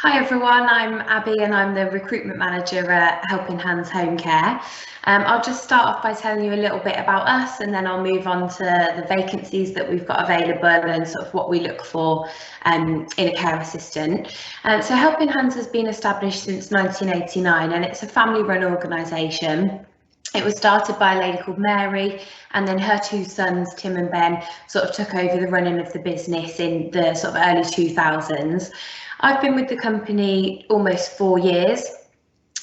Hi everyone, I'm Abby and I'm the recruitment manager at Helping Hands Home Care. I'll just start off by telling you a little bit about us and then I'll move on to the vacancies that we've got available and sort of what we look for in a care assistant. So Helping Hands has been established since 1989 and it's a family-run organisation. It was started by a lady called Mary, and then her two sons, Tim and Ben, sort of took over the running of the business in the sort of early 2000s. I've been with the company almost 4 years,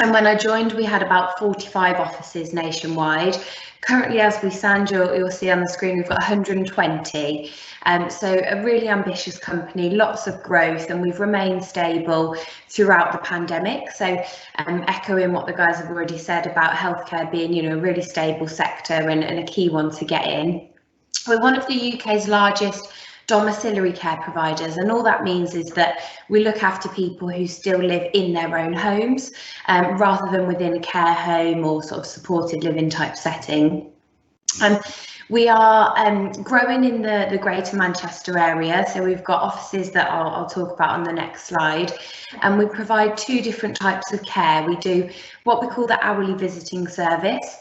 and when I joined, we had about 45 offices nationwide. Currently, as we stand, you'll see on the screen, we've got 120. So a really ambitious company, lots of growth, and we've remained stable throughout the pandemic. So echoing what the guys have already said about healthcare being, a really stable sector and a key one to get in. We're one of the UK's largest domiciliary care providers, and all that means is that we look after people who still live in their own homes rather than within a care home or sort of supported living type setting. We are growing in the Greater Manchester area, so we've got offices that I'll talk about on the next slide, and we provide two different types of care. We do what we call the hourly visiting service,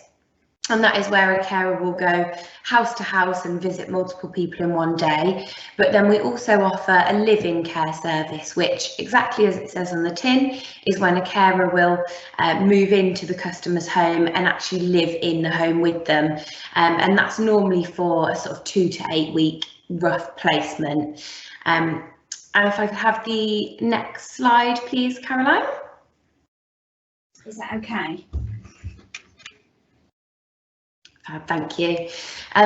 and that is where a carer will go house to house and visit multiple people in one day. But then we also offer a live-in care service, which, exactly as it says on the tin, is when a carer will move into the customer's home and actually live in the home with them. And that's normally for a sort of 2 to 8 week rough placement. And if I could have the next slide, please, Caroline. Is that okay? Thank you.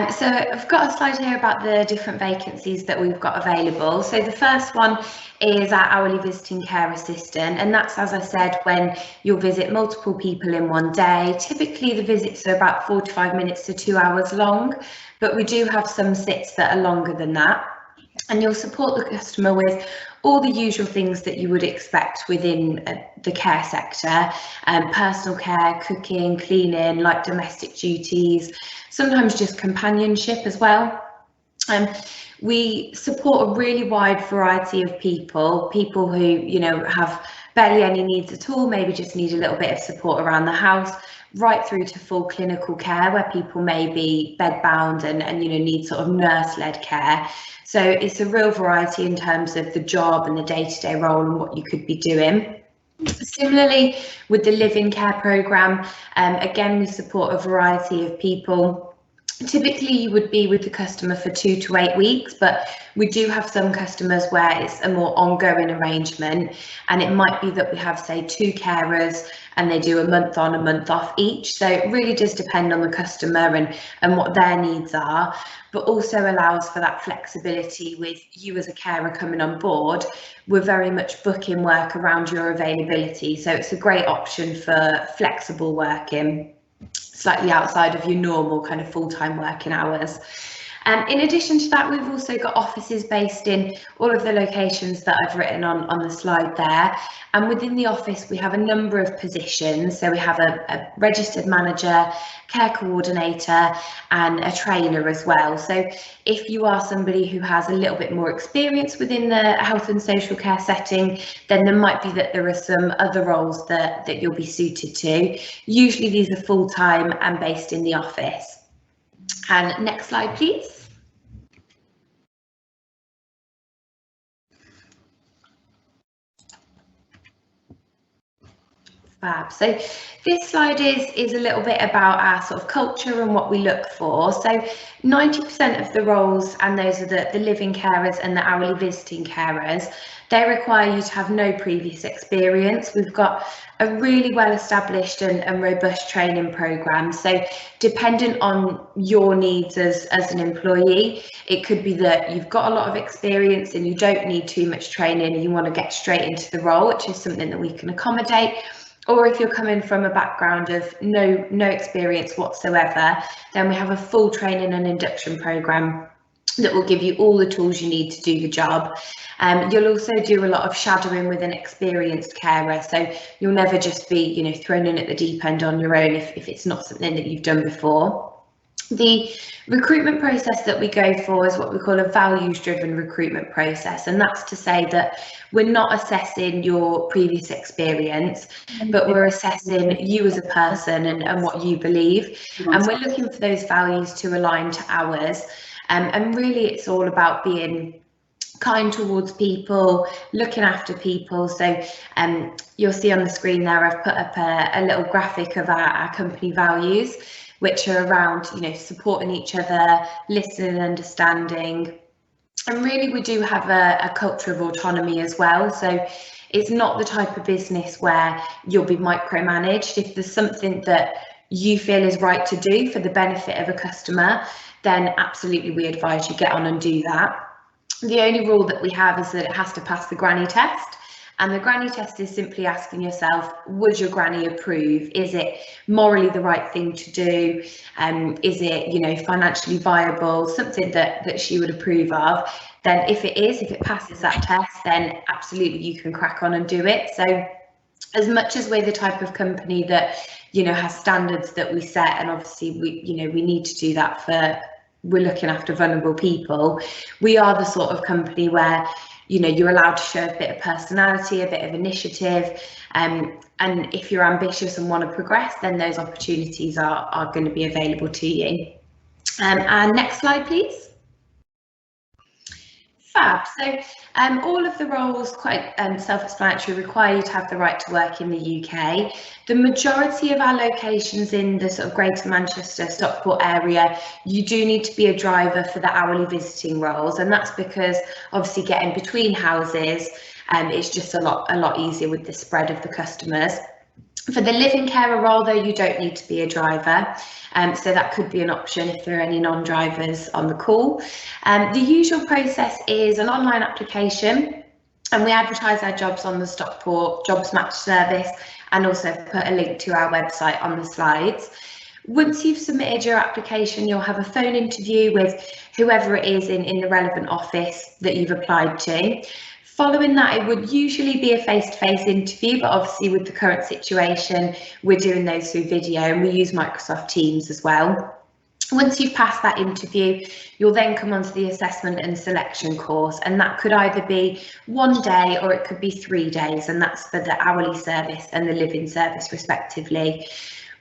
So I've got a slide here about the different vacancies that we've got available. So the first one is our hourly visiting care assistant, and that's, as I said, when you'll visit multiple people in one day. Typically the visits are about 45 minutes to 2 hours long, but we do have some sits that are longer than that. And you'll support the customer with all the usual things that you would expect within the care sector, personal care, cooking, cleaning, like domestic duties, sometimes just companionship as well. We support a really wide variety of people who, have barely any needs at all, maybe just need a little bit of support around the house, right through to full clinical care where people may be bedbound and need sort of nurse-led care. So it's a real variety in terms of the job and the day-to-day role and what you could be doing. Similarly, with the live-in care programme, again, we support a variety of people. Typically, you would be with the customer for 2 to 8 weeks, but we do have some customers where it's a more ongoing arrangement, and it might be that we have, say, 2 carers and they do a month on, a month off each. So it really does depend on the customer and what their needs are, but also allows for that flexibility with you as a carer coming on board. We're very much booking work around your availability, so it's a great option for flexible working, slightly outside of your normal kind of full-time working hours. In addition to that, we've also got offices based in all of the locations that I've written on the slide there. And within the office, we have a number of positions. So we have a registered manager, care coordinator, and a trainer as well. So if you are somebody who has a little bit more experience within the health and social care setting, then there might be that there are some other roles that you'll be suited to. Usually these are full-time and based in the office. And next slide, please. Fab. So this slide is a little bit about our sort of culture and what we look for. So 90% of the roles, and those are the living carers and the hourly visiting carers, they require you to have no previous experience. We've got a really well established and robust training programme. So dependent on your needs as an employee, it could be that you've got a lot of experience and you don't need too much training and you want to get straight into the role, which is something that we can accommodate. Or if you're coming from a background of no experience whatsoever, then we have a full training and induction programme that will give you all the tools you need to do the job. You'll also do a lot of shadowing with an experienced carer, so you'll never just be thrown in at the deep end on your own if it's not something that you've done before. The recruitment process that we go for is what we call a values-driven recruitment process, and that's to say that we're not assessing your previous experience, but we're assessing you as a person and what you believe, and we're looking for those values to align to ours. And really it's all about being kind towards people, looking after people. So you'll see on the screen there I've put up a little graphic of our company values, which are around, you know, supporting each other, listening, understanding. And really we do have a culture of autonomy as well. So it's not the type of business where you'll be micromanaged. If there's something that you feel is right to do for the benefit of a customer, then absolutely we advise you get on and do that. The only rule that we have is that it has to pass the granny test. And the granny test is simply asking yourself, would your granny approve? Is it morally the right thing to do? Is it, you know, financially viable, something that she would approve of? Then if it passes that test, then absolutely you can crack on and do it. So as much as we're the type of company that, you know, has standards that we set, and obviously we need to do that for, we're looking after vulnerable people, we are the sort of company where, you know, you're allowed to show a bit of personality, a bit of initiative, and if you're ambitious and want to progress, then those opportunities are going to be available to you. And next slide, please. Fab. So all of the roles, quite self-explanatory, require you to have the right to work in the UK. The majority of our locations in the sort of Greater Manchester, Stockport area, you do need to be a driver for the hourly visiting roles, and that's because obviously getting between houses is just a lot easier with the spread of the customers. For the living carer role, though, you don't need to be a driver, so that could be an option if there are any non-drivers on the call. The usual process is an online application, and we advertise our jobs on the Stockport Jobs Match service, and also put a link to our website on the slides. Once you've submitted your application, you'll have a phone interview with whoever it is in the relevant office that you've applied to. Following that, it would usually be a face-to-face interview, but obviously with the current situation, we're doing those through video, and we use Microsoft Teams as well. Once you've passed that interview, you'll then come onto the assessment and selection course, and that could either be 1 day or it could be 3 days, and that's for the hourly service and the living service respectively.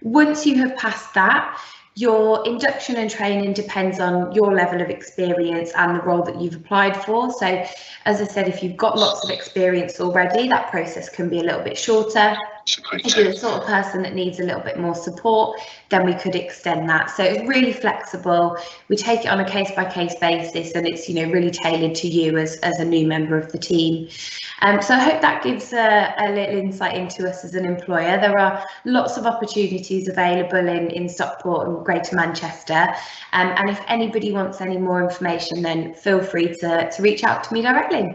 Once you have passed that, your induction and training depends on your level of experience and the role that you've applied for. So, as I said, if you've got lots of experience already, that process can be a little bit shorter. If you're the sort of person that needs a little bit more support, then we could extend that. So it's really flexible. We take it on a case-by-case basis, and it's, you know, really tailored to you as a new member of the team. So I hope that gives a little insight into us as an employer. There are lots of opportunities available in Stockport and Greater Manchester, and if anybody wants any more information, then feel free to reach out to me directly.